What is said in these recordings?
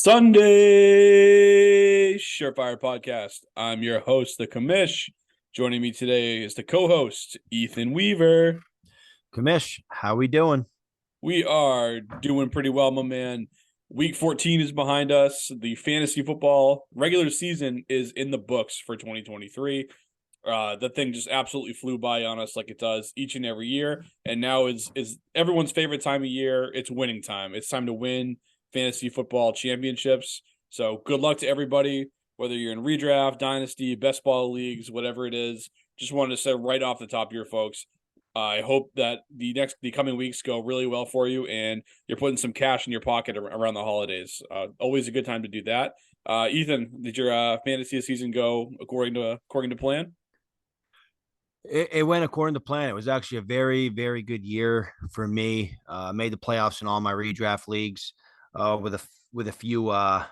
Sunday Surefire Podcast. I'm your host, the Commish. Joining me today is the co-host, Ethan Weaver. Commish, how we doing? We are doing pretty well, my man. Week 14 is behind us. The fantasy football regular season is in the books for 2023. The thing just absolutely flew by on us like it does each and every year. And now is everyone's favorite time of year. It's winning time. It's time to win fantasy football championships. So good luck to everybody, whether you're in redraft, dynasty, best ball leagues, whatever it is. Just wanted to say right off the top here, folks, I hope that the coming weeks go really well for you, and you're putting some cash in your pocket around the holidays. Always a good time to do that. Ethan, did your fantasy season go according to plan? It went according to plan. It was actually a very, very good year for me. Made the playoffs in all my redraft leagues, with a few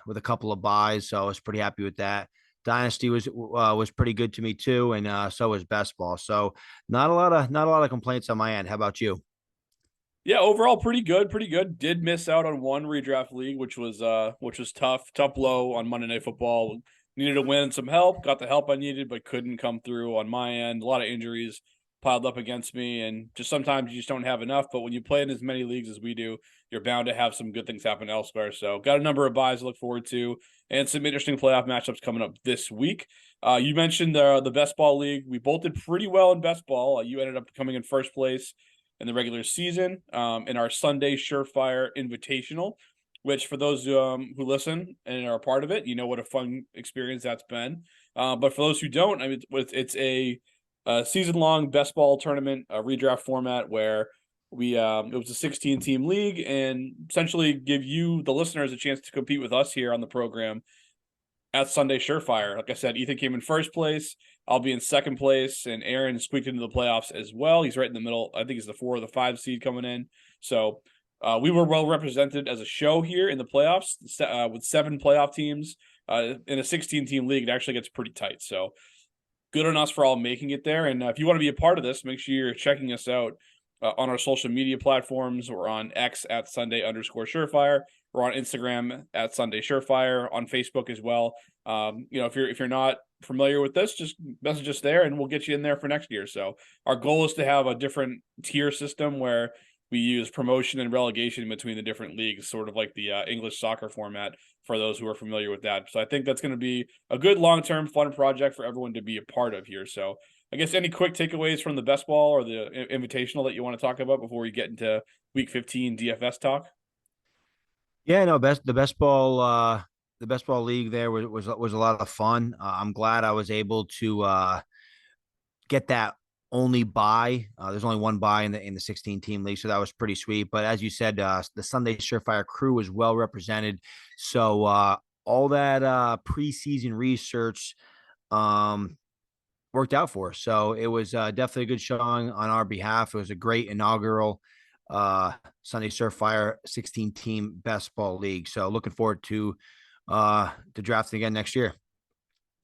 with a couple of buys. So I was pretty happy with that. Dynasty was pretty good to me too, and so was best ball. So not a lot of complaints on my end. How about you? Yeah, overall pretty good, pretty good. Did miss out on one redraft league, which was tough blow on Monday Night Football. Needed to win some help, got the help I needed, but couldn't come through on my end. A lot of injuries piled up against me, and just sometimes you just don't have enough. But when you play in as many leagues as we do, you're bound to have some good things happen elsewhere. So got a number of buys to look forward to, and some interesting playoff matchups coming up this week. You mentioned the best ball league. We both did pretty well in best ball. You ended up coming in first place in the regular season, in our Sunday Surefire Invitational, which for those who listen and are a part of it, you know what a fun experience that's been. But for those who don't, I mean, it's a season-long best ball tournament, a redraft format where it was a 16-team league, and essentially give you, the listeners, a chance to compete with us here on the program at Sunday Surefire. Like I said, Ethan came in first place. I'll be in second place, and Aaron squeaked into the playoffs as well. He's right in the middle. I think he's the 4 or the 5 seed coming in. So we were well represented as a show here in the playoffs, with 7 playoff teams. In a 16-team league, it actually gets pretty tight. So good on us for all making it there. And if you want to be a part of this, make sure you're checking us out on our social media platforms. We're on X at Sunday_Surefire. We're on Instagram at Sunday Surefire, on Facebook as well. If you're not familiar with this, just message us there, and we'll get you in there for next year. So our goal is to have a different tier system where we use promotion and relegation between the different leagues, sort of like the English soccer format, for those who are familiar with that. So I think that's going to be a good long-term fun project for everyone to be a part of here. So I guess any quick takeaways from the best ball or the invitational that you want to talk about before we get into week 15 DFS talk? Yeah, no, the best ball league there was a lot of fun. I'm glad I was able to get that only buy. There's only one buy in the 16 team league, so that was pretty sweet. But as you said, the Sunday Surefire crew was well represented. So all that preseason research um, worked out for us. So it was definitely a good showing on our behalf. It was a great inaugural Sunday Surefire 16 team best ball league. So looking forward to drafting again next year.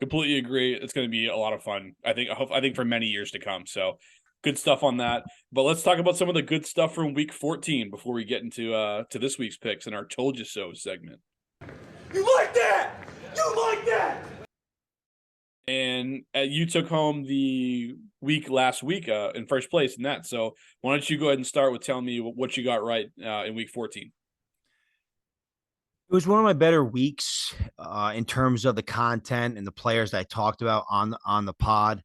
Completely agree. It's going to be a lot of fun. I think for many years to come. So good stuff on that. But let's talk about some of the good stuff from week 14 before we get into to this week's picks in our Told You So segment. You like that? You like that? And you took home the week last week in first place in that. So why don't you go ahead and start with telling me what you got right in week 14? It was one of my better weeks in terms of the content and the players that I talked about on the pod.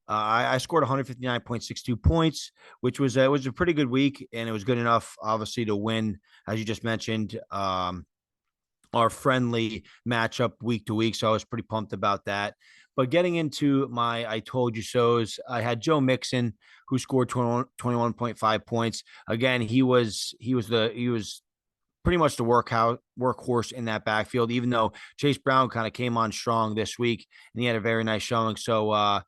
I scored 159.62 points, which was a pretty good week, and it was good enough, obviously, to win, as you just mentioned, our friendly matchup week to week. So I was pretty pumped about that. But getting into my I told you so's, I had Joe Mixon, who scored 21.5 points. Again, he was pretty much the workhorse in that backfield, even though Chase Brown kind of came on strong this week and he had a very nice showing. So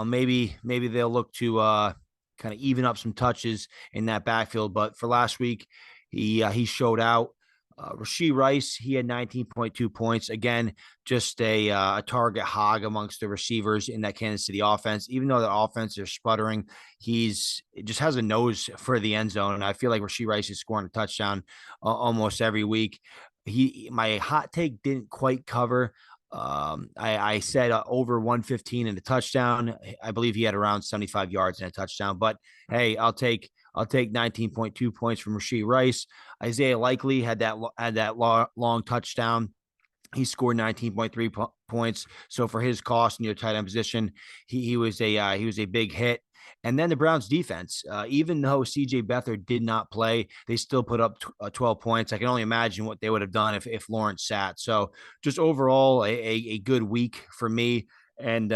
maybe they'll look to kind of even up some touches in that backfield. But for last week, he showed out. Rashee Rice, he had 19.2 points. Again, just a target hog amongst the receivers in that Kansas City offense. Even though the offense is sputtering, it just has a nose for the end zone. And I feel like Rashee Rice is scoring a touchdown almost every week. My hot take didn't quite cover. I said over 115 and a touchdown. I believe he had around 75 yards and a touchdown. But hey, I'll take 19.2 points from Rashee Rice. Isaiah Likely had that long touchdown. He scored 19.3 points. So for his cost in your tight end position, he was a big hit. And then the Browns defense, even though CJ Beathard did not play, they still put up 12 points. I can only imagine what they would have done if Lawrence sat. So just overall, a good week for me. And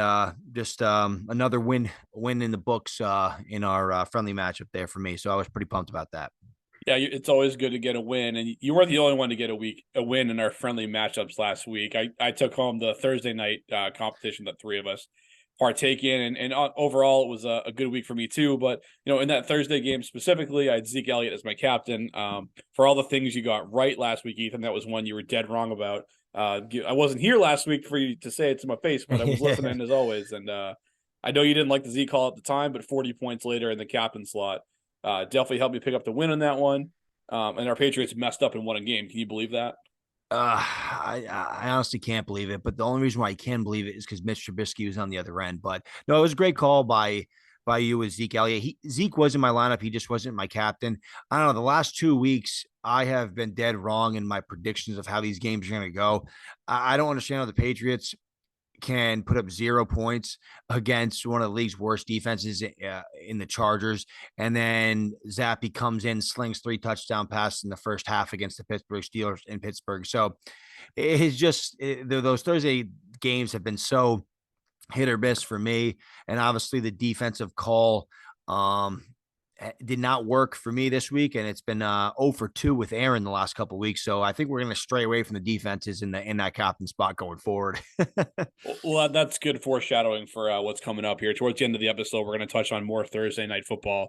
just another win in the books in our friendly matchup there for me. So I was pretty pumped about that. Yeah, it's always good to get a win, and you weren't the only one to get a win in our friendly matchups last week. I took home the Thursday night competition that three of us partake in, and overall it was a good week for me too. But in that Thursday game specifically, I had Zeke Elliott as my captain. For all the things you got right last week, Ethan, that was one you were dead wrong about. I wasn't here last week for you to say it to my face, but I was listening as always, and I know you didn't like the Zeke call at the time, but 40 points later in the captain slot. Definitely helped me pick up the win on that one. And our Patriots messed up and won a game. Can you believe that? I honestly can't believe it, but the only reason why I can believe it is because Mitch Trubisky was on the other end. But no, it was a great call by you with Zeke Elliott. Zeke was in my lineup. He just wasn't my captain. I don't know. The last 2 weeks, I have been dead wrong in my predictions of how these games are going to go. I don't understand how the Patriots can put up 0 points against one of the league's worst defenses in the Chargers. And then Zappy comes in, slings 3 touchdown passes in the first half against the Pittsburgh Steelers in Pittsburgh. So it's just those Thursday games have been so hit or miss for me. And obviously the defensive call did not work for me this week, and it's been 0 for 2 with Aaron the last couple of weeks. So I think we're going to stray away from the defenses in that captain spot going forward. Well, that's good foreshadowing for what's coming up here. Towards the end of the episode, we're going to touch on more Thursday night football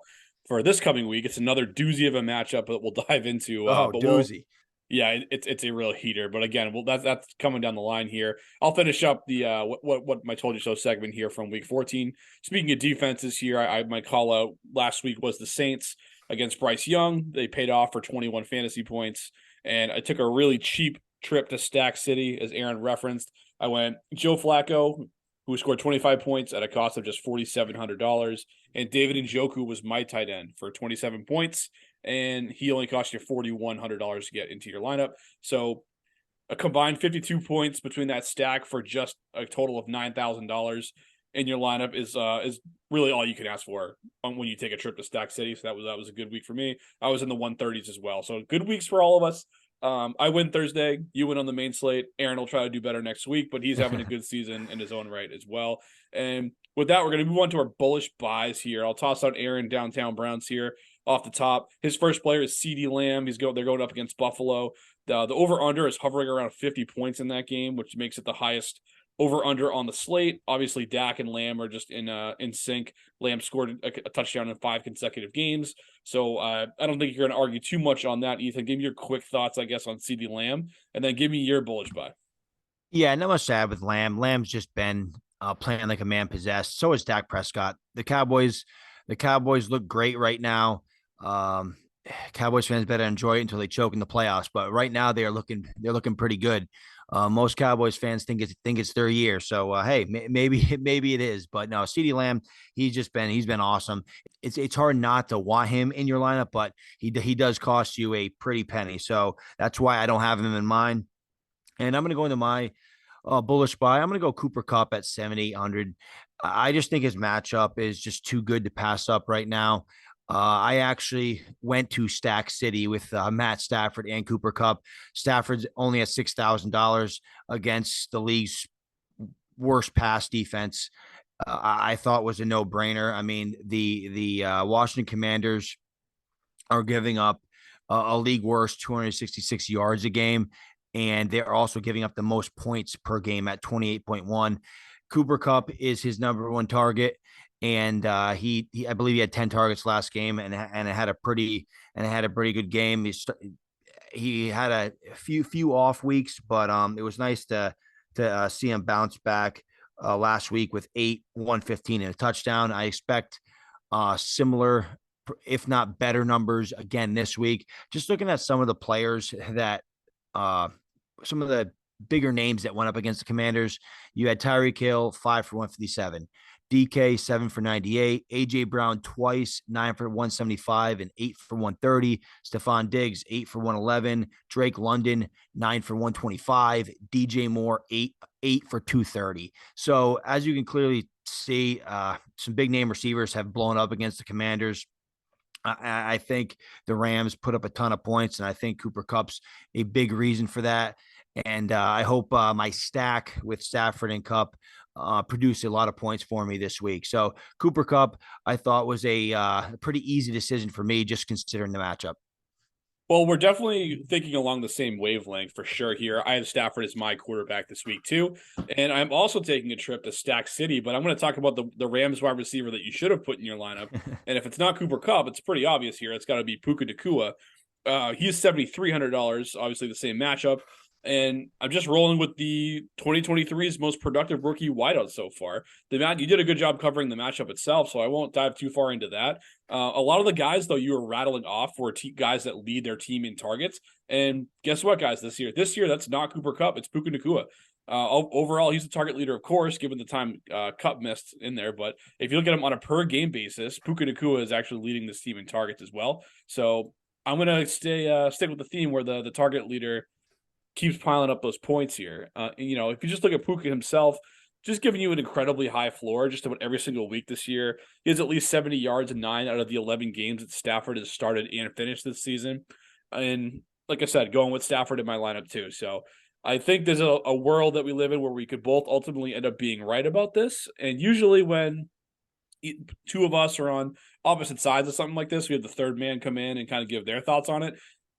for this coming week. It's another doozy of a matchup that we'll dive into. But doozy. Yeah, it's a real heater. But again, that's coming down the line here. I'll finish up the what my told you so segment here from week 14. Speaking of defenses here, I my call out last week was the Saints against Bryce Young. They paid off for 21 fantasy points, and I took a really cheap trip to Stack City, as Aaron referenced. I went Joe Flacco, who scored 25 points at a cost of just $4,700, and David Njoku was my tight end for 27 points. And he only cost you $4,100 to get into your lineup. So a combined 52 points between that stack for just a total of $9,000 in your lineup is really all you can ask for when you take a trip to Stack City. So that was a good week for me. I was in the 130s as well. So good weeks for all of us. I win Thursday. You win on the main slate. Aaron will try to do better next week, but he's having a good season in his own right as well. And with that, we're going to move on to our bullish buys here. I'll toss out Aaron downtown Browns here off the top. His first player is CeeDee Lamb. They're going up against Buffalo. The over-under is hovering around 50 points in that game, which makes it the highest over-under on the slate. Obviously, Dak and Lamb are just in sync. Lamb scored a touchdown in 5 consecutive games. So I don't think you're going to argue too much on that, Ethan. Give me your quick thoughts, I guess, on CeeDee Lamb, and then give me your bullish buy. Yeah, not much to add with Lamb. Lamb's just been playing like a man possessed. So is Dak Prescott. The Cowboys look great right now. Cowboys fans better enjoy it until they choke in the playoffs. But right now they're looking pretty good. Most Cowboys fans think it's their year. So hey, maybe it is. But no, CeeDee Lamb, he's been awesome. It's hard not to want him in your lineup, but he does cost you a pretty penny. So that's why I don't have him in mind. And I'm going to go into my bullish buy. I'm going to go Cooper Kupp at 7,800. I just think his matchup is just too good to pass up right now. I actually went to Stack City with Matt Stafford and Cooper Kupp. Stafford's only at $6,000 against the league's worst pass defense. I thought was a no-brainer. I mean, the Washington Commanders are giving up a league worst 266 yards a game, and they're also giving up the most points per game at 28.1. Cooper Kupp is his number one target, and he I believe he had 10 targets last game, and had a pretty good game. He had a few off weeks, but it was nice to see him bounce back last week with 115 and a touchdown. I expect similar, if not better numbers again this week. Just looking at some of the players that some of the bigger names that went up against the Commanders. You had Tyreek Hill, 5 for 157. DK, 7 for 98. AJ Brown twice, 9 for 175 and 8 for 130. Stephon Diggs, 8 for 111. Drake London, 9 for 125. DJ Moore, 8 for 230. So as you can clearly see, some big name receivers have blown up against the Commanders. I think the Rams put up a ton of points, and I think Cooper Kupp's a big reason for that. And I hope my stack with Stafford and Kupp produce a lot of points for me this week. So Cooper Kupp, I thought was a pretty easy decision for me, just considering the matchup. Well, we're definitely thinking along the same wavelength for sure here. I have Stafford as my quarterback this week too. And I'm also taking a trip to Stack City, but I'm going to talk about the Rams wide receiver that you should have put in your lineup. And if it's not Cooper Kupp, it's pretty obvious here. It's got to be Puka Nacua. He's $7,300, obviously the same matchup. And I'm just rolling with the 2023's most productive rookie wideout so far. You did a good job covering the matchup itself, so I won't dive too far into that. A lot of the guys, though, you were rattling off were guys that lead their team in targets. And guess what, guys, this year, that's not Cooper Kupp. It's Puka Nacua. Overall, he's the target leader, of course, given the time Kupp missed in there. But if you look at him on a per-game basis, Puka Nacua is actually leading this team in targets as well. So I'm going to stick with the theme where the target leader keeps piling up those points here. If you just look at Puka himself, just giving you an incredibly high floor just about every single week this year. He has at least 70 yards in 9 out of the 11 games that Stafford has started and finished this season. And like I said, going with Stafford in my lineup too. So I think there's a world that we live in where we could both ultimately end up being right about this. And usually when two of us are on opposite sides of something like this, we have the third man come in and kind of give their thoughts on it.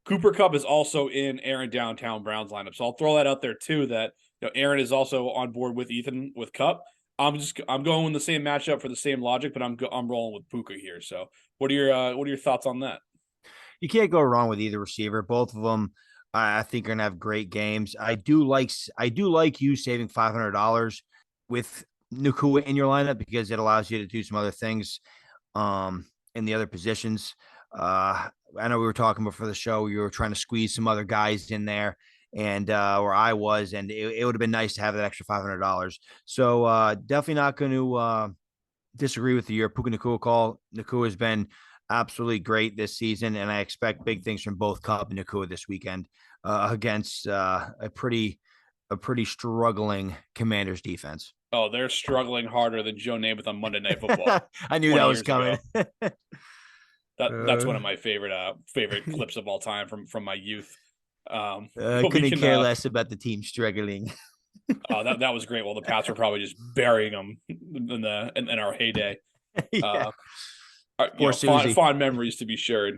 Cooper Kupp is also in Aaron Downtown Brown's lineup. So I'll throw that out there too, that Aaron is also on board with Ethan with Kupp. I'm going with the same matchup for the same logic, but I'm rolling with Puka here. So what are your thoughts on that? You can't go wrong with either receiver. Both of them, I think, are gonna have great games. I do like you saving $500 with Nacua in your lineup because it allows you to do some other things in the other positions. I know we were talking before the show, you were trying to squeeze some other guys in there, and where I was, and it would have been nice to have that extra $500. So definitely not going to disagree with your Puka Nacua call. Nacua has been absolutely great this season, and I expect big things from both Kupp and Nacua this weekend against a pretty struggling Commanders defense. Oh, they're struggling harder than Joe Namath on Monday Night Football. I knew that was coming. That's one of my favorite clips of all time from my youth. Couldn't care less about the team struggling. That was great. Well, the Pats were probably just burying them in our heyday. Yeah. Fond memories to be sure.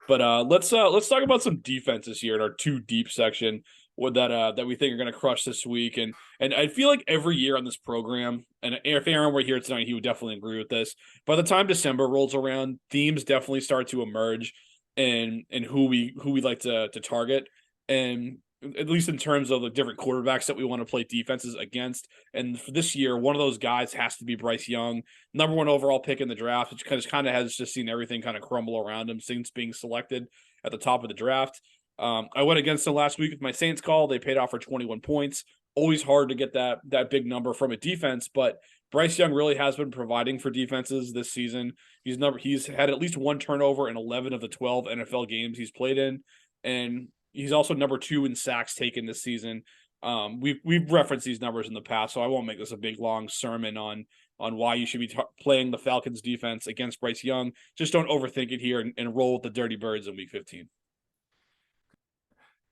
But let's talk about some defenses here in our too deep section that we think are going to crush this week. And I feel like every year on this program, and if Aaron were here tonight, he would definitely agree with this. By the time December rolls around, themes definitely start to emerge and who we like to target. And at least in terms of the different quarterbacks that we want to play defenses against. And for this year, one of those guys has to be Bryce Young, number 1 overall pick in the draft, which kind of has just seen everything kind of crumble around him since being selected at the top of the draft. I went against them last week with my Saints call. They paid off for 21 points. Always hard to get that big number from a defense, but Bryce Young really has been providing for defenses this season. He's had at least 1 turnover in 11 of the 12 NFL games he's played in, and he's also number 2 in sacks taken this season. We've referenced these numbers in the past, so I won't make this a big long sermon on why you should be playing the Falcons defense against Bryce Young. Just don't overthink it here and roll with the Dirty Birds in Week 15.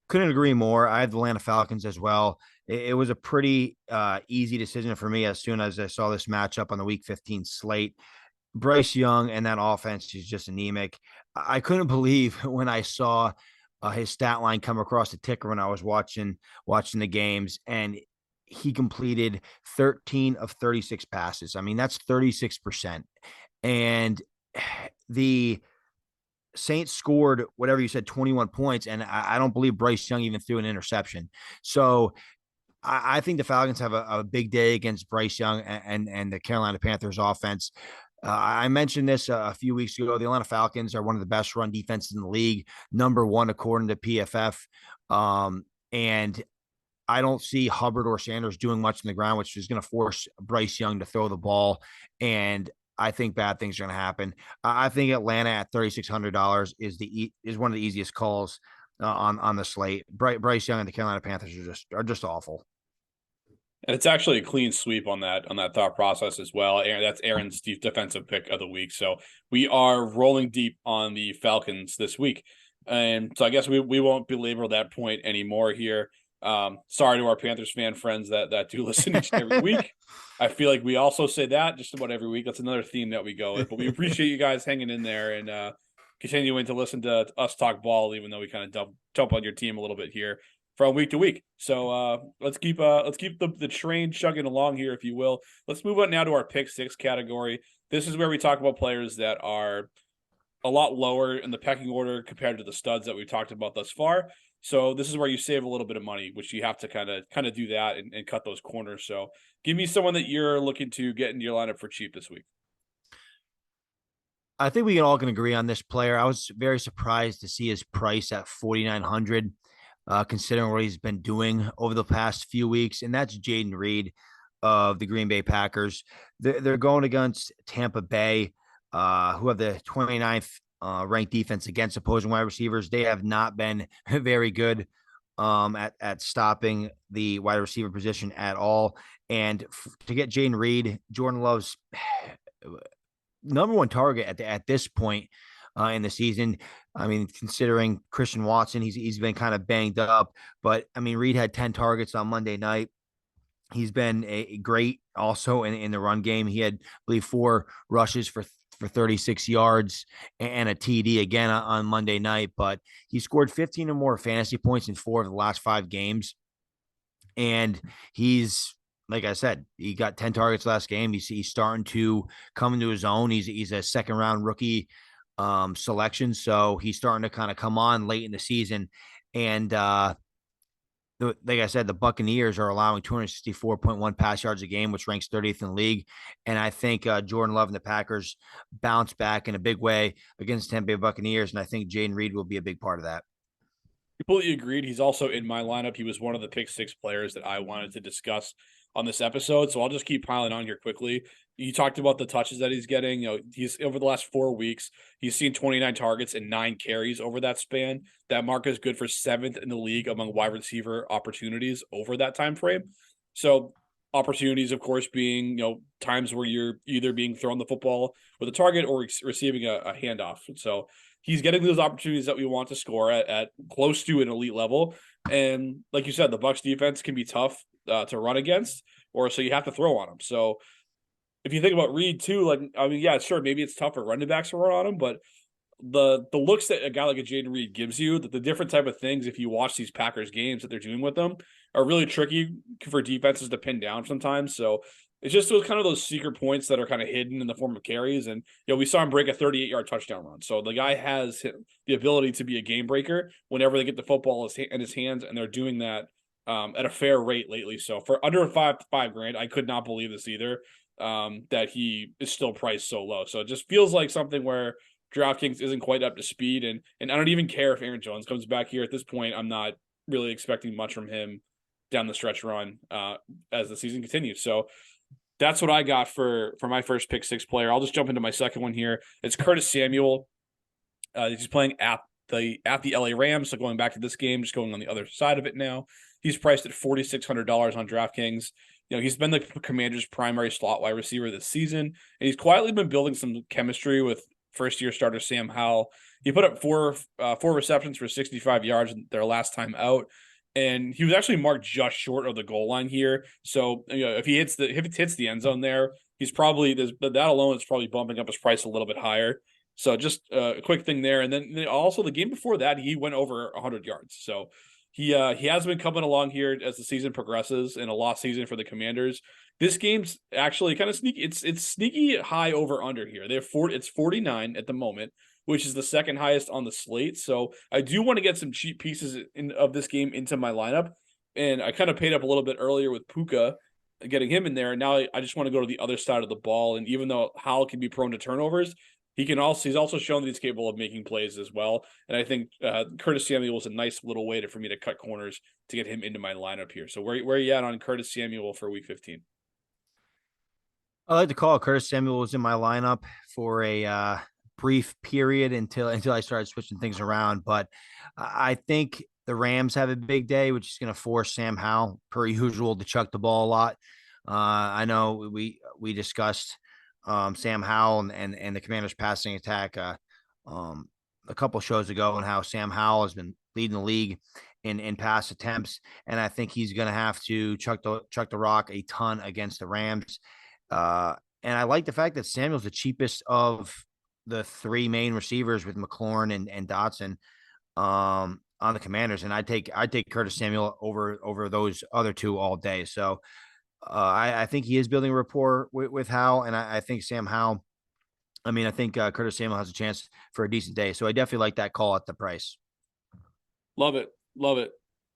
Couldn't agree more. I had the Atlanta Falcons as well. It was a pretty easy decision for me as soon as I saw this matchup on the Week 15 slate. Bryce Young and that offense is just anemic. I couldn't believe when I saw his stat line come across the ticker when I was watching the games, and he completed 13 of 36 passes. I mean, that's 36%. And the Saints scored whatever you said, 21 points, and I don't believe Bryce Young even threw an interception. So I think the Falcons have a big day against Bryce Young and the Carolina Panthers offense. I mentioned this a few weeks ago. The Atlanta Falcons are one of the best run defenses in the league, number 1 according to PFF. And I don't see Hubbard or Sanders doing much in the ground, which is going to force Bryce Young to throw the ball. And I think bad things are going to happen. I think Atlanta at $3,600 is one of the easiest calls on the slate. Bryce Young and the Carolina Panthers are just awful. And it's actually a clean sweep on that thought process as well. Aaron, that's Aaron's defensive pick of the week. So we are rolling deep on the Falcons this week. And so I guess we won't belabor that point anymore here. Sorry to our Panthers fan friends that do listen each and every week. I feel like we also say that just about every week. That's another theme that we go with. But we appreciate you guys hanging in there and continuing to listen to us talk ball, even though we kind of jump on your team a little bit here from week to week. So let's keep the train chugging along here, if you will. Let's move on now to our pick six category. This is where we talk about players that are a lot lower in the pecking order compared to the studs that we've talked about thus far. So this is where you save a little bit of money, which you have to kind of do that and cut those corners. So give me someone that you're looking to get into your lineup for cheap this week. I think we all can agree on this player. I was very surprised to see his price at 4,900, considering what he's been doing over the past few weeks, and that's Jayden Reed of the Green Bay Packers. They're going against Tampa Bay, who have the 29th ranked defense against opposing wide receivers. They have not been very good at stopping the wide receiver position at all. And to get Jayden Reed, Jordan Love's number one target at this point in the season. I mean, considering Christian Watson, he's been kind of banged up, but I mean, Reed had 10 targets on Monday night. He's been a great also in the run game. He had, I believe, 4 rushes for 36 yards and a TD again on Monday night, but he scored 15 or more fantasy points in 4 of the last 5 games. And he's, like I said, he got 10 targets last game. He's starting to come into his own. He's a second round rookie selection. So he's starting to kind of come on late in the season. And like I said, the Buccaneers are allowing 264.1 pass yards a game, which ranks 30th in the league. And I think Jordan Love and the Packers bounce back in a big way against Tampa Bay Buccaneers. And I think Jayden Reed will be a big part of that. Completely agreed. He's also in my lineup. He was one of the pick six players that I wanted to discuss on this episode. So I'll just keep piling on here quickly. You talked about the touches that he's getting. He's over the last 4 weeks, he's seen 29 targets and 9 carries over that span. That mark is good for 7th in the league among wide receiver opportunities over that time frame. So opportunities, of course, being, times where you're either being thrown the football with a target or receiving a handoff. So he's getting those opportunities that we want to score at close to an elite level. And like you said, the Bucs defense can be tough to run against, or so you have to throw on them. So if you think about Reed too, yeah, sure, maybe it's tough for running backs to run on him, but the looks that a guy like a Jayden Reed gives you, that the different type of things, if you watch these Packers games that they're doing with them, are really tricky for defenses to pin down sometimes. So it's just those secret points that are kind of hidden in the form of carries. And, we saw him break a 38-yard touchdown run. So the guy has the ability to be a game breaker whenever they get the football in his hands, and they're doing that at a fair rate lately. So for under $5,000, I could not believe this either, that he is still priced so low. So it just feels like something where DraftKings isn't quite up to speed. And I don't even care if Aaron Jones comes back here at this point. I'm not really expecting much from him down the stretch run as the season continues. So that's what I got for my first pick six player. I'll just jump into my second one here. It's Curtis Samuel. He's playing at the LA Rams. So going back to this game, just going on the other side of it now. He's priced at $4,600 on DraftKings. He's been the Commanders' primary slot wide receiver this season, and he's quietly been building some chemistry with first-year starter Sam Howell. He put up four receptions for 65 yards their last time out, and he was actually marked just short of the goal line here. So if it hits the end zone there, he's probably that alone is probably bumping up his price a little bit higher. So just a quick thing there, and then also the game before that he went over 100 yards. So he has been coming along here as the season progresses in a lost season for the Commanders. This game's actually kind of sneaky. It's sneaky high over under here. It's 49 at the moment, which is the second highest on the slate. So I do want to get some cheap pieces of this game into my lineup. And I kind of paid up a little bit earlier with Puka, getting him in there. And now I just want to go to the other side of the ball. And even though Howell can be prone to turnovers, he's also shown that he's capable of making plays as well. And I think Curtis Samuel was a nice little way for me to cut corners to get him into my lineup here. So where are you at on Curtis Samuel for week 15? I like to call Curtis Samuel was in my lineup for a brief period until I started switching things around. But I think the Rams have a big day, which is going to force Sam Howell, per usual, to chuck the ball a lot. I know we discussed Sam Howell and the Commanders' passing attack a couple shows ago, and how Sam Howell has been leading the league in pass attempts, and I think he's going to have to chuck the rock a ton against the Rams. And I like the fact that Samuel's the cheapest of the three main receivers with McLaurin and Dotson on the Commanders, and I take Curtis Samuel over those other two all day. So I think he is building a rapport with Howell, and I think Sam Howell. I think Curtis Samuel has a chance for a decent day. So I definitely like that call at the price. Love it. Love it.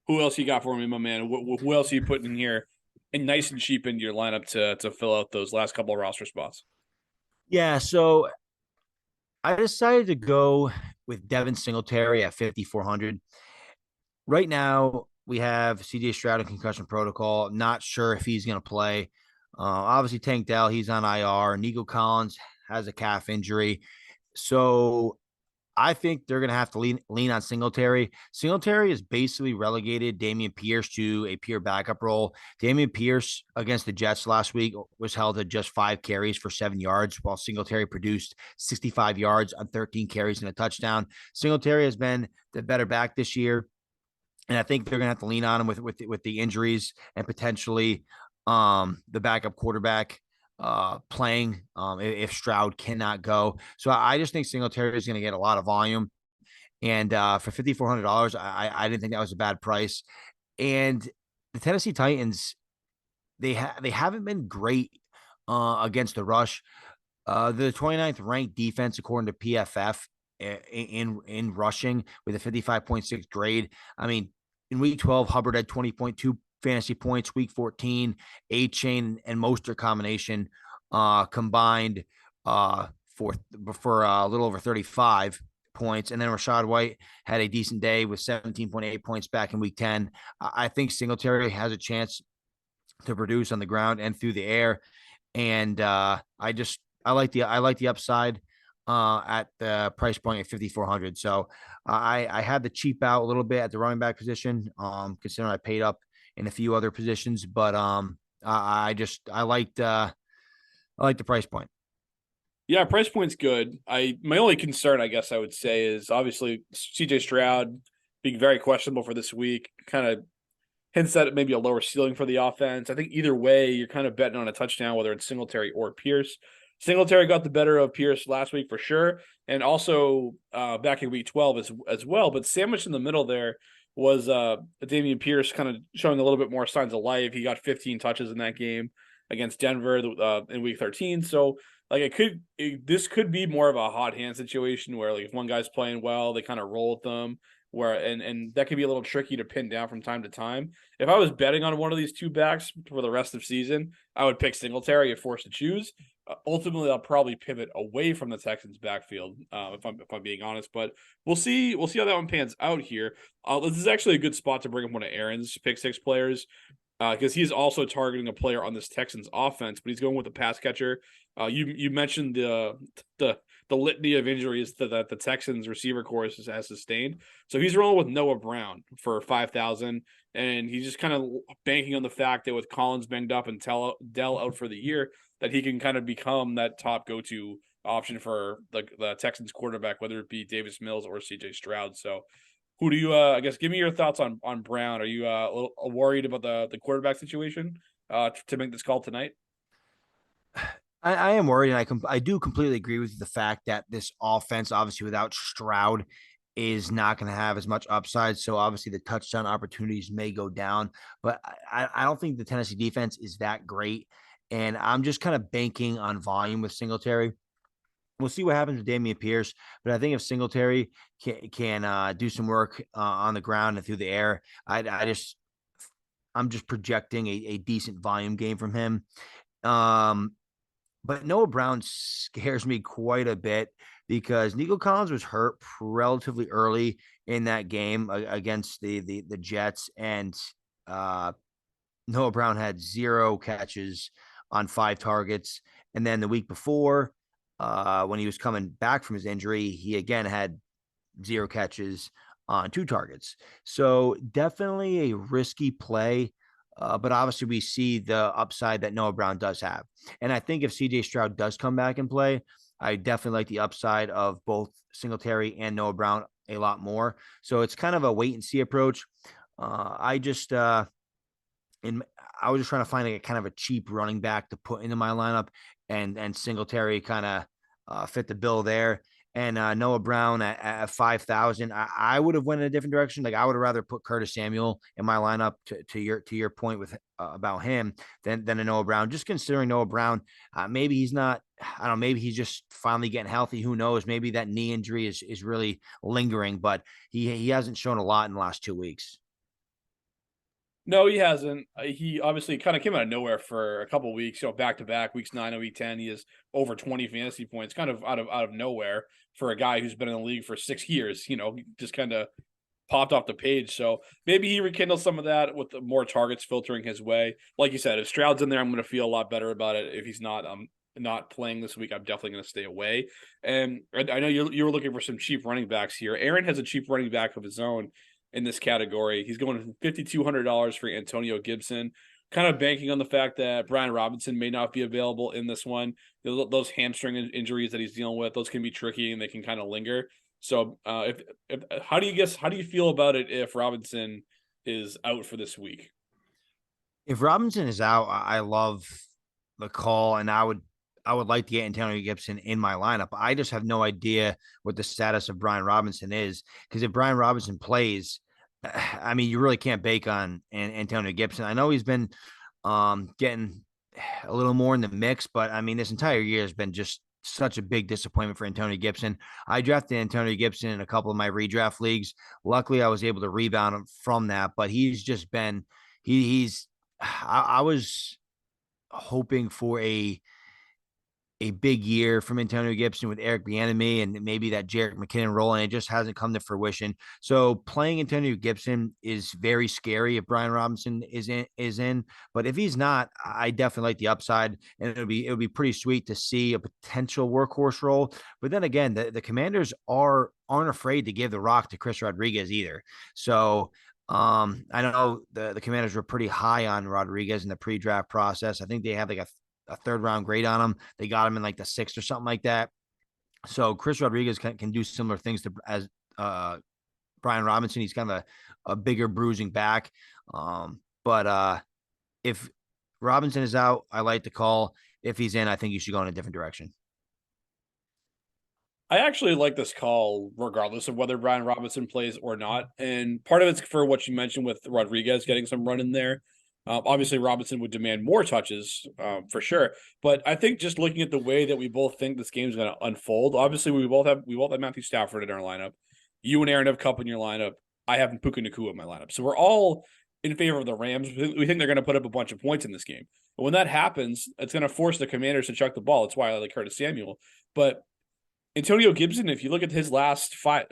Who else you got for me, my man? Who else are you putting in here and nice and cheap into your lineup to fill out those last couple of roster spots? Yeah, so I decided to go with Devin Singletary at 5,400. Right now, we have CJ Stroud in concussion protocol. Not sure if he's going to play. Obviously, Tank Dell, he's on IR. Nico Collins has a calf injury. So I think they're going to have to lean on Singletary. Singletary has basically relegated Dameon Pierce to a pure backup role. Dameon Pierce against the Jets last week was held at just 5 carries for 7 yards, while Singletary produced 65 yards on 13 carries and a touchdown. Singletary has been the better back this year, and I think they're going to have to lean on him with the injuries and potentially the backup quarterback playing if Stroud cannot go. So I just think Singletary is going to get a lot of volume. And for $5,400, I didn't think that was a bad price. And the Tennessee Titans, they haven't been great against the rush. The 29th ranked defense, according to PFF, in rushing with a 55.6 grade. In week 12, Hubbard had 20.2 fantasy points. Week 14, A-Chain and Mostert combination combined for a little over 35 points. And then Rachaad White had a decent day with 17.8 points back in week 10. I think Singletary has a chance to produce on the ground and through the air. And I like the upside at the price point at 5,400. So I had to cheap out a little bit at the running back position, considering I paid up in a few other positions, but I liked the price point. Yeah, price point's good. My only concern, I guess I would say, is obviously CJ Stroud being very questionable for this week. Kind of hints at maybe a lower ceiling for the offense. I think either way, you're kind of betting on a touchdown, whether it's Singletary or Pierce. Singletary got the better of Pierce last week for sure, and also back in week 12 as well. But sandwiched in the middle there was Dameon Pierce kind of showing a little bit more signs of life. He got 15 touches in that game against Denver in week 13. So this could be more of a hot hand situation where like if one guy's playing well, they kind of roll with them. And that can be a little tricky to pin down from time to time. If I was betting on one of these two backs for the rest of the season, I would pick Singletary if forced to choose. Ultimately, I'll probably pivot away from the Texans' backfield if I'm being honest. But we'll see how that one pans out here. This is actually a good spot to bring up one of Aaron's pick six players because he's also targeting a player on this Texans offense, but he's going with a pass catcher. You mentioned the litany of injuries that the Texans receiver corps has sustained. So he's rolling with Noah Brown for 5,000, and he's just kind of banking on the fact that with Collins banged up and Dell out for the year, that he can kind of become that top go-to option for the Texans quarterback, whether it be Davis Mills or CJ Stroud. So who do you, I guess, give me your thoughts on Brown. Are you a little worried about the quarterback situation to make this call tonight? I am worried, and I do completely agree with the fact that this offense, obviously without Stroud, is not going to have as much upside. So obviously the touchdown opportunities may go down, but I don't think the Tennessee defense is that great. And I'm just kind of banking on volume with Singletary. We'll see what happens with Dameon Pierce, but I think if Singletary can do some work on the ground and through the air, I'm just projecting a decent volume game from him. But Noah Brown scares me quite a bit because Nico Collins was hurt relatively early in that game against the Jets, and uh, Noah Brown had 0 catches on 5 targets. And then the week before, when he was coming back from his injury, he again had 0 catches on 2 targets. So definitely a risky play. But obviously, we see the upside that Noah Brown does have. And I think if CJ Stroud does come back and play, I definitely like the upside of both Singletary and Noah Brown a lot more. So it's kind of a wait and see approach. I just, in I was just trying to find a kind of a cheap running back to put into my lineup, and Singletary kind of fit the bill there. And Noah Brown at 5,000, I would have went in a different direction. Like I would have rather put Curtis Samuel in my lineup to your point with about him than a Noah Brown. Just considering Noah Brown, maybe he's not. I don't know. Maybe he's just finally getting healthy. Who knows? Maybe that knee injury is really lingering, but he hasn't shown a lot in the last 2 weeks. No, he hasn't. He obviously kind of came out of nowhere for a couple of weeks, back to back, weeks 9 and week 10. He has over 20 fantasy points, kind of out of nowhere for a guy who's been in the league for 6 years. Just kind of popped off the page. So maybe he rekindles some of that with more targets filtering his way. Like you said, if Stroud's in there, I'm going to feel a lot better about it. If he's not playing this week, I'm definitely going to stay away. And I know you were looking for some cheap running backs here. Aaron has a cheap running back of his own in this category. He's going $5,200 for Antonio Gibson, kind of banking on the fact that Brian Robinson may not be available in this one. Those hamstring injuries that he's dealing with, those can be tricky and they can kind of linger. So, if how do you feel about it if Robinson is out for this week? If Robinson is out, I love the call, and I would like to get Antonio Gibson in my lineup. I just have no idea what the status of Brian Robinson is, because if Brian Robinson plays, I mean, you really can't bake on Antonio Gibson. I know he's been getting a little more in the mix, but I mean, this entire year has been just such a big disappointment for Antonio Gibson. I drafted Antonio Gibson in a couple of my redraft leagues. Luckily, I was able to rebound him from that, but he's just been he's I was hoping for a big year from Antonio Gibson with Eric Bieniemy and maybe that Jerick McKinnon role, and it just hasn't come to fruition. So playing Antonio Gibson is very scary if Brian Robinson is in. But if he's not, I definitely like the upside, and it would be pretty sweet to see a potential workhorse role. But then again, the Commanders aren't afraid to give the rock to Chris Rodriguez either. So I know the Commanders were pretty high on Rodriguez in the pre-draft process. I think they had like a 3rd-round grade on him. They got him in like the 6th or something like that. So Chris Rodriguez can do similar things to as Brian Robinson. He's kind of a bigger bruising back. But if Robinson is out, I like the call. If he's in, I think you should go in a different direction. I actually like this call, regardless of whether Brian Robinson plays or not. And part of it's for what you mentioned with Rodriguez getting some run in there. Obviously, Robinson would demand more touches for sure. But I think just looking at the way that we both think this game is going to unfold, obviously we both have Matthew Stafford in our lineup. You and Aaron have Kupp in your lineup. I have Puka Nacua in my lineup. So we're all in favor of the Rams. We think they're going to put up a bunch of points in this game. But when that happens, it's going to force the Commanders to chuck the ball. That's why I like Curtis Samuel. But Antonio Gibson, if you look at his last 5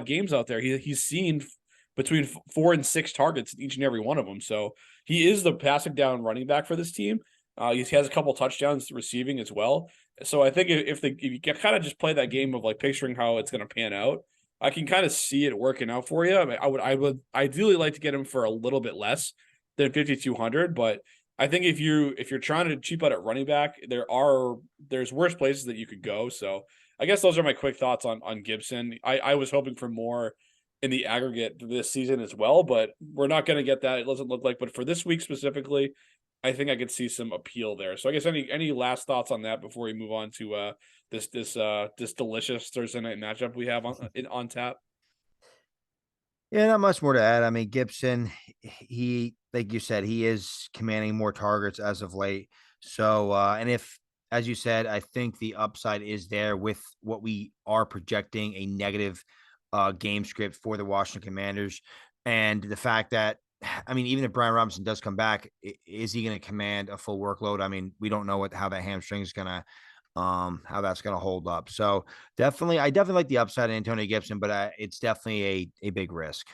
games out there, he's seen between 4 and 6 targets in each and every one of them. So he is the passing down running back for this team. He has a couple touchdowns receiving as well. So I think if you kind of just play that game of like picturing how it's going to pan out, I can kind of see it working out for you. I mean, I would ideally like to get him for a little bit less than 5,200, but I think if you're trying to cheap out at running back, there's worse places that you could go. So I guess those are my quick thoughts on Gibson. I was hoping for more in the aggregate this season as well, but we're not going to get that. It doesn't look like. But for this week specifically, I think I could see some appeal there. So I guess any last thoughts on that before we move on to this delicious Thursday night matchup we have on tap. Yeah, not much more to add. I mean, Gibson, he, like you said, he is commanding more targets as of late. So, and if, as you said, I think the upside is there with what we are projecting a negative game script for the Washington Commanders. And the fact that, I mean, even if Brian Robinson does come back, is he going to command a full workload? I mean, we don't know how that hamstring is going to how that's going to hold up. So I definitely like the upside of Antonio Gibson, but it's definitely a big risk.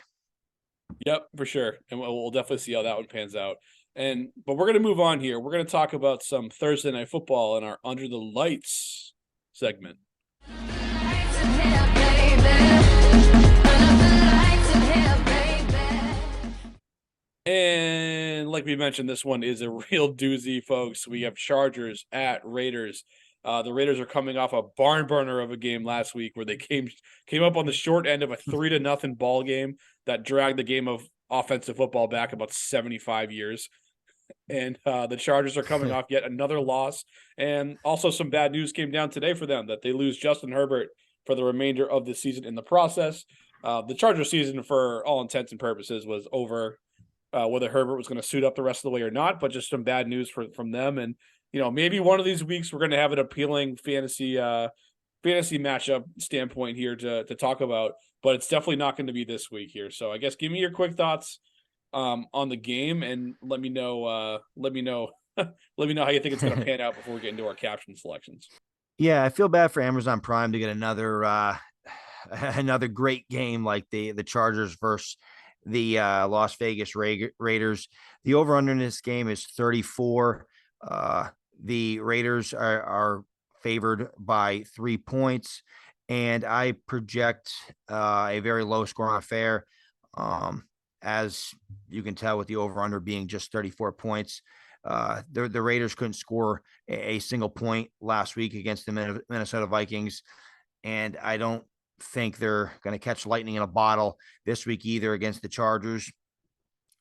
Yep, for sure. And we'll definitely see how that one pans out. But we're going to move on here. We're going to talk about some Thursday night football in our Under the Lights segment. And like we mentioned, this one is a real doozy, folks. We have Chargers at Raiders. The Raiders are coming off a barn burner of a game last week where they came up on the short end of a 3-0 ball game that dragged the game of offensive football back about 75 years. And the Chargers are coming off yet another loss. And also some bad news came down today for them that they lose Justin Herbert for the remainder of the season in the process. The Chargers season, for all intents and purposes, was over. Whether Herbert was going to suit up the rest of the way or not, but just some bad news from them. And, maybe one of these weeks we're going to have an appealing fantasy matchup standpoint here to talk about, but it's definitely not going to be this week here. So I guess give me your quick thoughts on the game and let me know how you think it's going to pan out before we get into our caption selections. Yeah, I feel bad for Amazon Prime to get another another great game like the Chargers versus the Las Vegas Raiders. The over-under in this game is 34. The Raiders are favored by 3 points, and I project a very low-scoring affair. As you can tell with the over-under being just 34 points. The Raiders couldn't score a single point last week against the Minnesota Vikings, and I don't think they're going to catch lightning in a bottle this week either against the Chargers.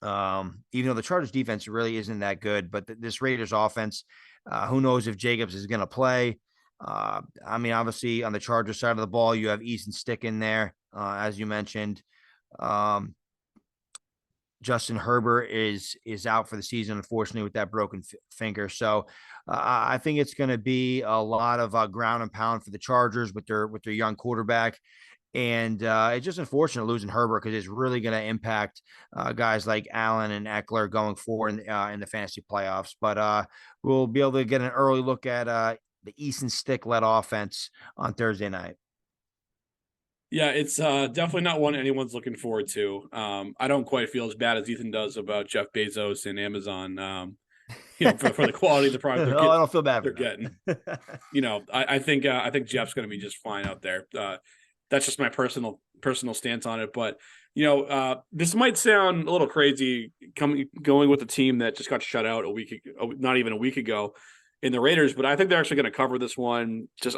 Even though the Chargers defense really isn't that good, but this Raiders offense, who knows if Jacobs is going to play. Obviously on the Chargers side of the ball, you have Easton Stick in there, as you mentioned. Justin Herbert is out for the season, unfortunately, with that broken finger. So I think it's going to be a lot of ground and pound for the Chargers with their young quarterback. And it's just unfortunate losing Herbert because it's really going to impact guys like Allen and Eckler going forward in the fantasy playoffs. But we'll be able to get an early look at the Easton Stick-led offense on Thursday night. Yeah, it's definitely not one anyone's looking forward to. I don't quite feel as bad as Ethan does about Jeff Bezos and Amazon. For the quality of the product I don't feel bad they're getting. I think Jeff's going to be just fine out there. That's just my personal stance on it. But this might sound a little crazy going with a team that just got shut out not even a week ago in the Raiders, but I think they're actually going to cover this one. Just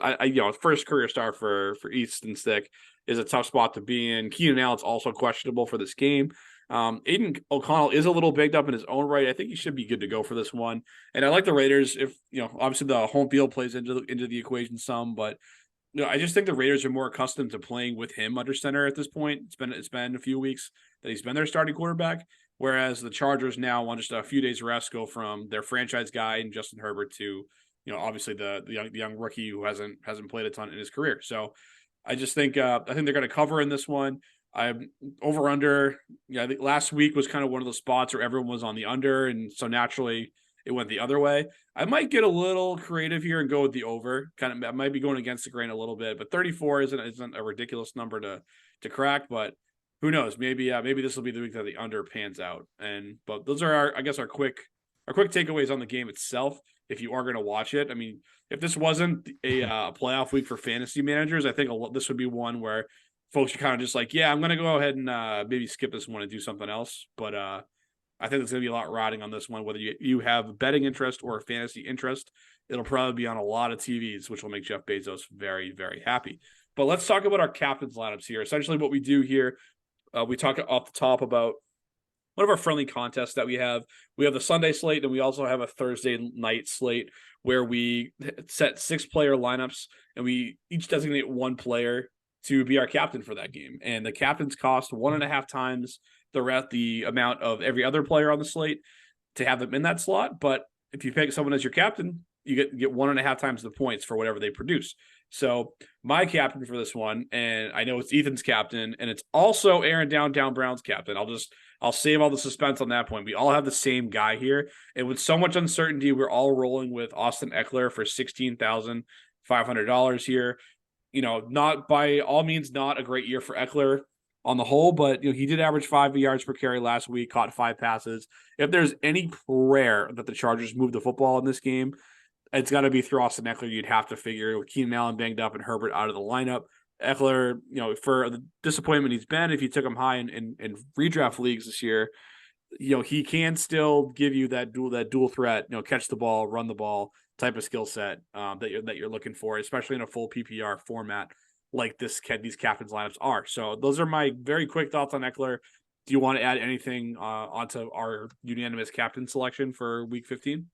first career start for Easton Stick is a tough spot to be in. Keenan Allen's also questionable for this game. Aiden O'Connell is a little baked up in his own right. I think he should be good to go for this one. And I like the Raiders if obviously the home field plays into the equation some, but I just think the Raiders are more accustomed to playing with him under center at this point. It's been a few weeks that he's been their starting quarterback. Whereas the Chargers now on just a few days rest go from their franchise guy and Justin Herbert to, obviously the young rookie who hasn't played a ton in his career. So I just think they're going to cover in this one. I'm over under. I think last week was kind of one of those spots where everyone was on the under, and so naturally it went the other way. I might get a little creative here and go with the over. I might be going against the grain a little bit, but 34 isn't a ridiculous number to crack, but who knows? Maybe this will be the week that the under pans out. But those are our quick takeaways on the game itself. If you are going to watch it, I mean, if this wasn't a playoff week for fantasy managers, I think this would be one where folks are kind of just like, yeah, I'm going to go ahead and maybe skip this one and do something else. But I think there's going to be a lot riding on this one, whether you have a betting interest or a fantasy interest. It'll probably be on a lot of TVs, which will make Jeff Bezos very, very happy. But let's talk about our captain's lineups here. Essentially what we do here, we talk off the top about one of our friendly contests that we have. We have the Sunday slate, and we also have a Thursday night slate where we set 6-player lineups, and we each designate one player to be our captain for that game. And the captains cost 1.5 times the amount of every other player on the slate to have them in that slot. But if you pick someone as your captain, you get 1.5 times the points for whatever they produce. So my captain for this one, and I know it's Ethan's captain, and it's also Aaron Down Brown's captain. I'll save all the suspense on that point. We all have the same guy here, and with so much uncertainty, we're all rolling with Austin Eckler for $500 here. Not by all means not a great year for Eckler on the whole, but he did average 5 yards per carry last week, caught 5 passes. If there's any prayer that the Chargers move the football in this game, it's got to be through Austin Eckler. You'd have to figure with Keenan Allen banged up and Herbert out of the lineup. Eckler, for the disappointment he's been, if you took him high in redraft leagues this year, he can still give you that dual threat, catch the ball, run the ball type of skill set that you're looking for, especially in a full PPR format like these captains lineups are. So those are my very quick thoughts on Eckler. Do you want to add anything onto our unanimous captain selection for Week 15?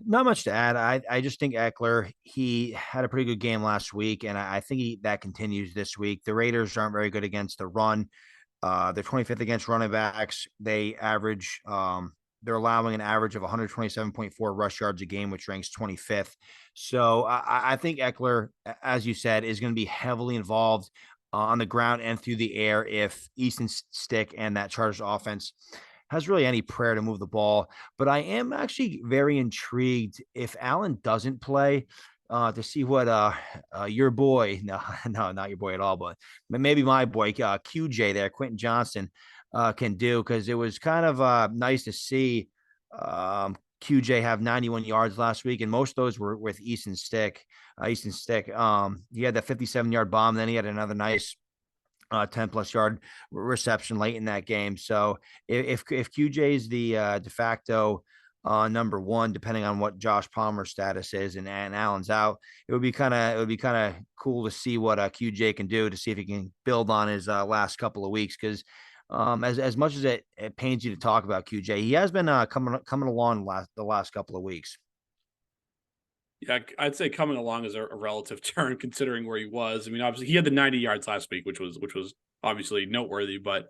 Not much to add. I just think Eckler, he had a pretty good game last week, and I think that continues this week. The Raiders aren't very good against the run. They're 25th against running backs. They're allowing an average of 127.4 rush yards a game, which ranks 25th. So I think Eckler, as you said, is going to be heavily involved on the ground and through the air if Easton Stick and that Chargers offense has really any prayer to move the ball. But I am actually very intrigued if Allen doesn't play to see what your boy, no, not your boy at all, but maybe my boy, QJ there, Quentin Johnston, can do, because it was kind of nice to see QJ have 91 yards last week, and most of those were with Easton Stick. He had that 57-yard bomb, then he had another nice 10-plus yard reception late in that game. So if QJ is the de facto number one, depending on what Josh Palmer's status is, and Allen's out, it would be kind of cool to see what QJ can do, to see if he can build on his last couple of weeks. Because as much as it pains you to talk about QJ, he has been coming along the last couple of weeks. Yeah, I'd say coming along is a relative term considering where he was. I mean, obviously he had the 90 yards last week, which was obviously noteworthy, but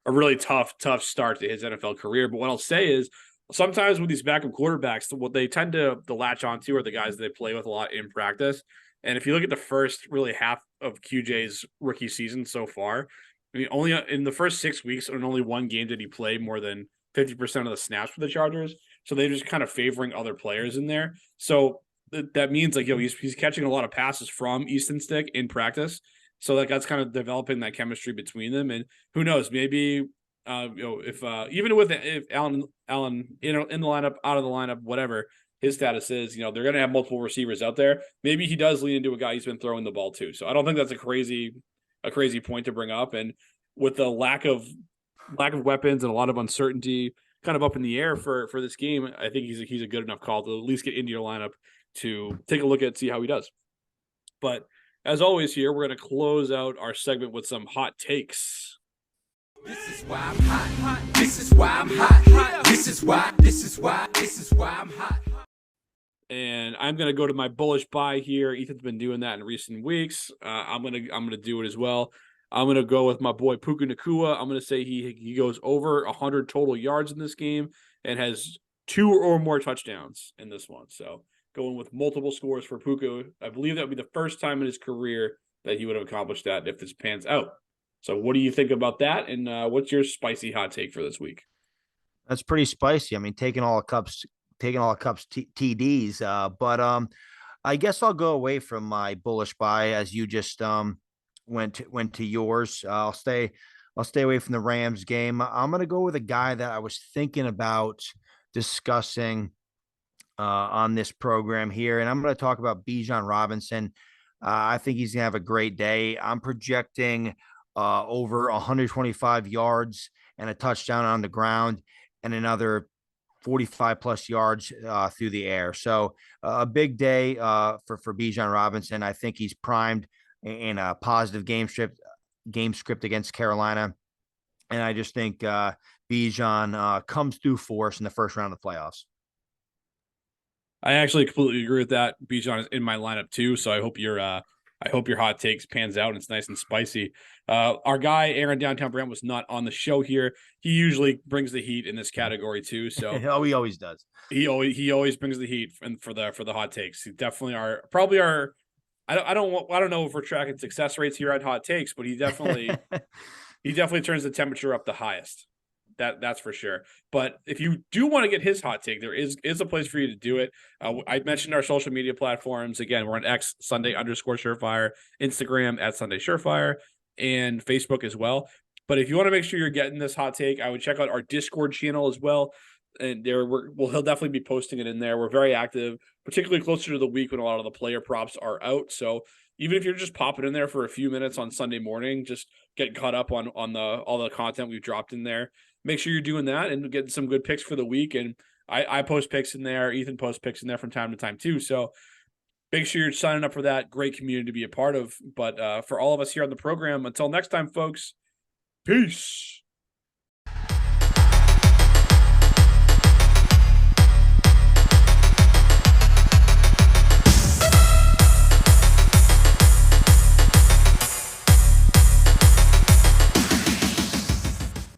a really tough start to his NFL career. But what I'll say is, sometimes with these backup quarterbacks, what they tend to latch onto are the guys they play with a lot in practice. And if you look at the first really half of QJ's rookie season so far, I mean, only in the first 6 weeks, in only one game did he play more than 50% of the snaps for the Chargers. So they're just kind of favoring other players in there. So that means he's catching a lot of passes from Easton Stick in practice. So that's kind of developing that chemistry between them. And who knows, maybe if Allen in the lineup, out of the lineup, whatever his status is, they're going to have multiple receivers out there. Maybe he does lean into a guy he's been throwing the ball to. So I don't think that's a crazy point to bring up. And with the lack of weapons and a lot of uncertainty kind of up in the air for this game, I think he's a good enough call to at least get into your lineup to take a look at, see how he does. But as always here, we're going to close out our segment with some hot takes. This is why I'm hot. This is why I'm hot. This is why I'm hot. And I'm going to go to my bullish buy here. Ethan's been doing that in recent weeks. I'm going to do it as well. I'm going to go with my boy Puka Nacua. I'm going to say he goes over 100 total yards in this game and has 2 or more touchdowns in this one. So going with multiple scores for Puka. I believe that would be the first time in his career that he would have accomplished that if this pans out. So what do you think about that? And what's your spicy hot take for this week? That's pretty spicy. I mean, taking all the cups TDs. But I guess I'll go away from my bullish buy, as you just went to yours. I'll stay away from the Rams game. I'm going to go with a guy that I was thinking about discussing on this program here, and I'm going to talk about Bijan Robinson. I think he's going to have a great day. I'm projecting over 125 yards and a touchdown on the ground and another 45 plus yards through the air. So a big day for Bijan Robinson. I think he's primed in a positive game script against Carolina. And I just think Bijan comes through for us in the first round of the playoffs. I actually completely agree with that. Bijan is in my lineup too, so I hope your hot takes pans out and it's nice and spicy. Our guy Aaron Downtown Brand was not on the show here. He usually brings the heat in this category too. So oh, he always does. He always brings the heat for the hot takes. He definitely probably our. I don't know if we're tracking success rates here at hot takes, but he definitely turns the temperature up the highest. That's for sure. But if you do want to get his hot take, there is a place for you to do it. I mentioned our social media platforms. Again, we're on X, Sunday_Surefire, Instagram at Sunday Surefire, and Facebook as well. But if you want to make sure you're getting this hot take, I would check out our Discord channel as well. And he'll definitely be posting it in there. We're very active, particularly closer to the week when a lot of the player props are out. So even if you're just popping in there for a few minutes on Sunday morning, just getting caught up on all the content we've dropped in there, make sure you're doing that and getting some good picks for the week. And I post picks in there. Ethan posts picks in there from time to time too. So make sure you're signing up for that. Great community to be a part of. But for all of us here on the program, until next time, folks, peace.